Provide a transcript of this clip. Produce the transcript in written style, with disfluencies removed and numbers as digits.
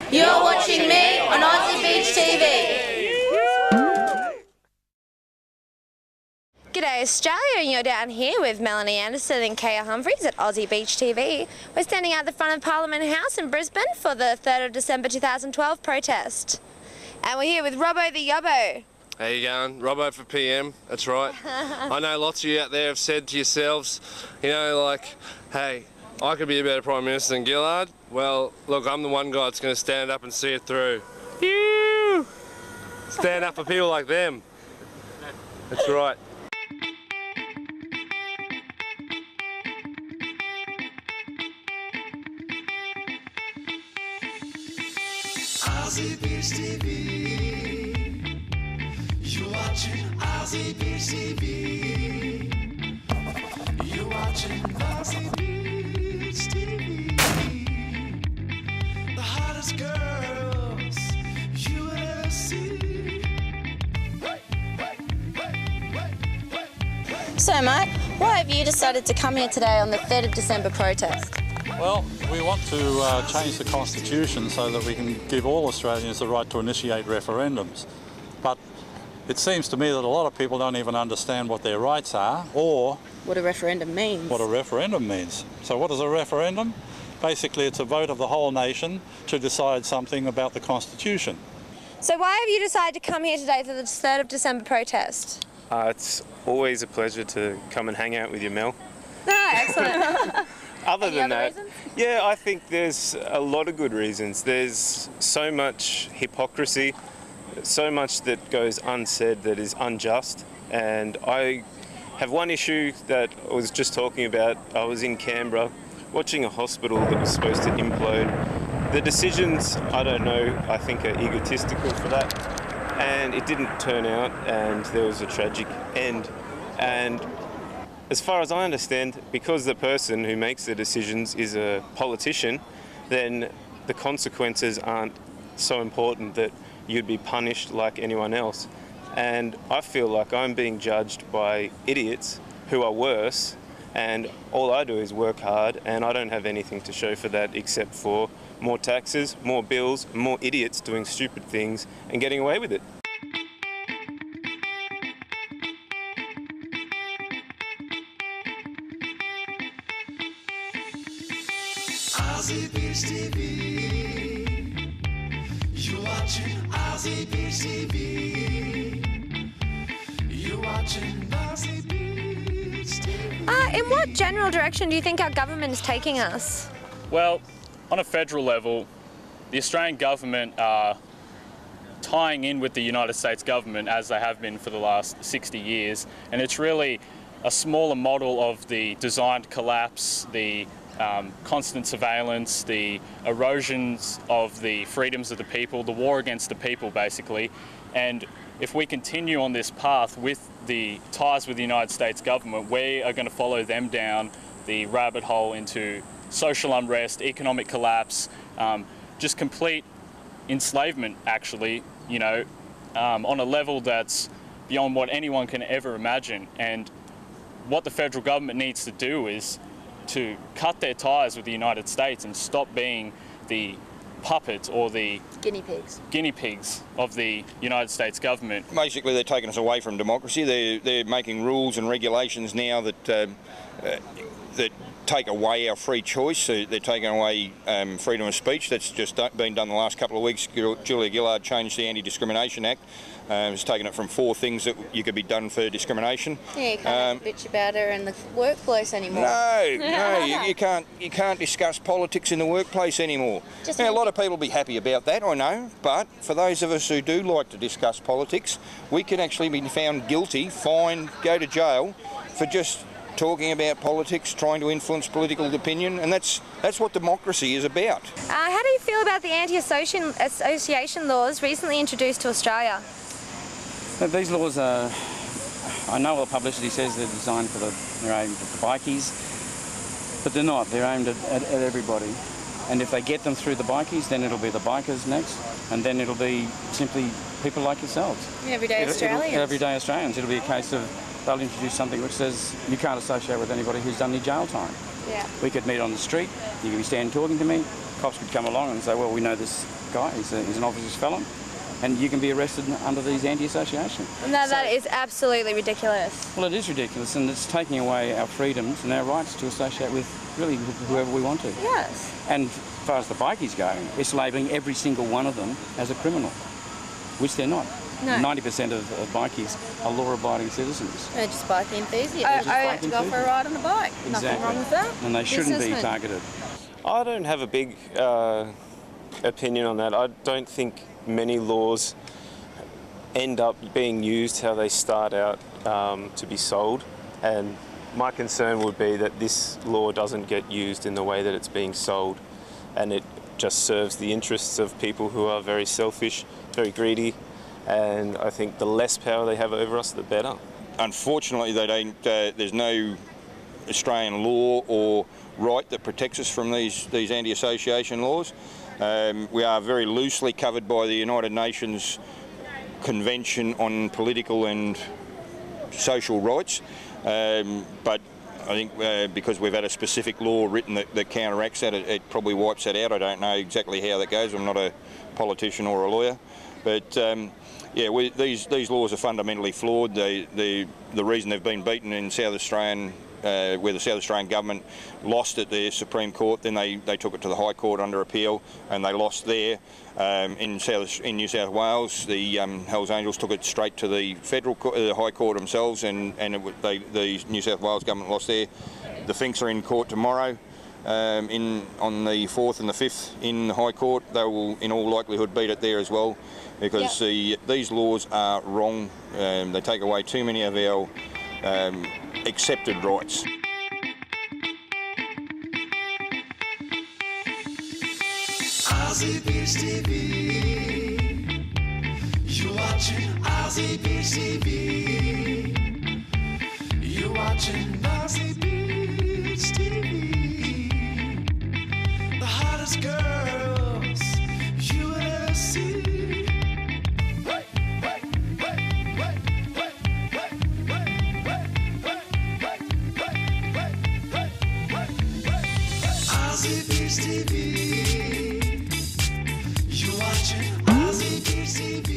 You're watching me on Aussie Beach TV. G'day Australia, and you're down here with Melanie and Kaeh at Aussie Beach TV. We're standing at the front of Parliament House in Brisbane for the 3rd of December 2012 protest. And we're here with Robbo the Yobbo. How you going? Robbo for PM, that's right. I know lots of you out there have said to yourselves, you know, like, hey, I could be a better Prime Minister than Gillard. Well, look, I'm the one guy that's going to stand up and see it through. Phew! Stand up for people like them. That's right. Aussie Beach TV. You're watching Aussie Beach TV. You're watching Aussie Beach TV. The hottest girls you will ever see. So, Mike, why have you decided to come here today on the 3rd of December protest? Well, we want to change the Constitution so that we can give all Australians the right to initiate referendums. But it seems to me that a lot of people don't even understand what their rights are or What a referendum means. what a referendum means. So what is a referendum? Basically, it's a vote of the whole nation to decide something about the Constitution. So why have you decided to come here today for the 3rd of December protest? It's always a pleasure to come and hang out with you, Mel. Oh, excellent. Other Any than other that, reasons? yeah, I think there's a lot of good reasons. There's so much hypocrisy, so much that goes unsaid that is unjust. And I have one issue that I was just talking about. I was in Canberra watching a hospital that was supposed to implode. The decisions, I don't know, I think are egotistical for that. And it didn't turn out, and there was a tragic end. And as far as I understand, because the person who makes the decisions is a politician, then the consequences aren't so important that you'd be punished like anyone else. And I feel like I'm being judged by idiots who are worse, and all I do is work hard, and I don't have anything to show for that except for more taxes, more bills, more idiots doing stupid things and getting away with it. Aussie Beach TV. You're watching Aussie Beach TV. You're watching Aussie Beach TV. In what general direction do you think our government is taking us? Well, on a federal level, the Australian government are tying in with the United States government as they have been for the last 60 years, and it's really a smaller model of the designed collapse, the constant surveillance, the erosions of the freedoms of the people, the war against the people basically. And if we continue on this path with the ties with the United States government, we are going to follow them down the rabbit hole into social unrest, economic collapse, just complete enslavement actually, you know, on a level that's beyond what anyone can ever imagine. And what the federal government needs to do is to cut their ties with the United States and stop being the puppets or the guinea pigs of the United States government. Basically, they're taking us away from democracy. They're making rules and regulations now that take away our free choice. They're taking away freedom of speech. That's just been done the last couple of weeks. Julia Gillard changed the Anti-Discrimination Act. It's taken it from 4 things that you could be done for discrimination. Yeah, you can't bitch about her in the workplace anymore. No, you can't discuss politics in the workplace anymore. Now, a lot of people will be happy about that, I know, but for those of us who do like to discuss politics, we can actually be found guilty, fined, go to jail for just talking about politics, trying to influence political opinion, and that's what democracy is about. How do you feel about the anti-association laws recently introduced to Australia? These laws are, I know all the publicity says they're designed they're aimed at the bikies, but they're not. They're aimed at everybody. And if they get them through the bikies, then it'll be the bikers next, and then it'll be simply people like yourselves. Everyday Australians. Everyday Australians. It'll be a case of they'll introduce something which says you can't associate with anybody who's done any jail time. Yeah. We could meet on the street, you could be standing talking to me, cops could come along and say, well, we know this guy. He's an officer's felon, and you can be arrested under these anti-association. No, that is absolutely ridiculous. Well, it is ridiculous, and it's taking away our freedoms and our rights to associate with really whoever we want to. Yes. And as far as the bikies go, it's labelling every single one of them as a criminal, which they're not. No. 90% of bikies are law-abiding citizens. They're just bike enthusiasts. just I bike like to go for a ride on the bike. Nothing Exactly. wrong with that. And they shouldn't be Businessmen. targeted. I don't have a big opinion on that. I don't think many laws end up being used how they start out to be sold, and my concern would be that this law doesn't get used in the way that it's being sold, and it just serves the interests of people who are very selfish, very greedy, and I think the less power they have over us, the better. Unfortunately, they don't. There's no Australian law or right that protects us from these anti-association laws. We are very loosely covered by the United Nations Convention on Political and Social Rights, but I think because we've had a specific law written that counteracts that, it probably wipes that out. I don't know exactly how that goes. I'm not a politician or a lawyer, but yeah, these laws are fundamentally flawed. The reason they've been beaten in South Australian, where the South Australian government lost at the Supreme Court, then they took it to the High Court under appeal, and they lost there. In New South Wales, the Hells Angels took it straight to the federal the High Court themselves, and the New South Wales government lost there. The Finks are in court tomorrow. On the 4th and the 5th in the High Court, they will in all likelihood beat it there as well, because these laws are wrong. They take away too many of our accepted rights. Aussie Beach TV. You watching Aussie Beach TV. You watching Aussie Beach TV. The hottest girls you will ever see. Aussie Beach TV. You watching Aussie Beach TV.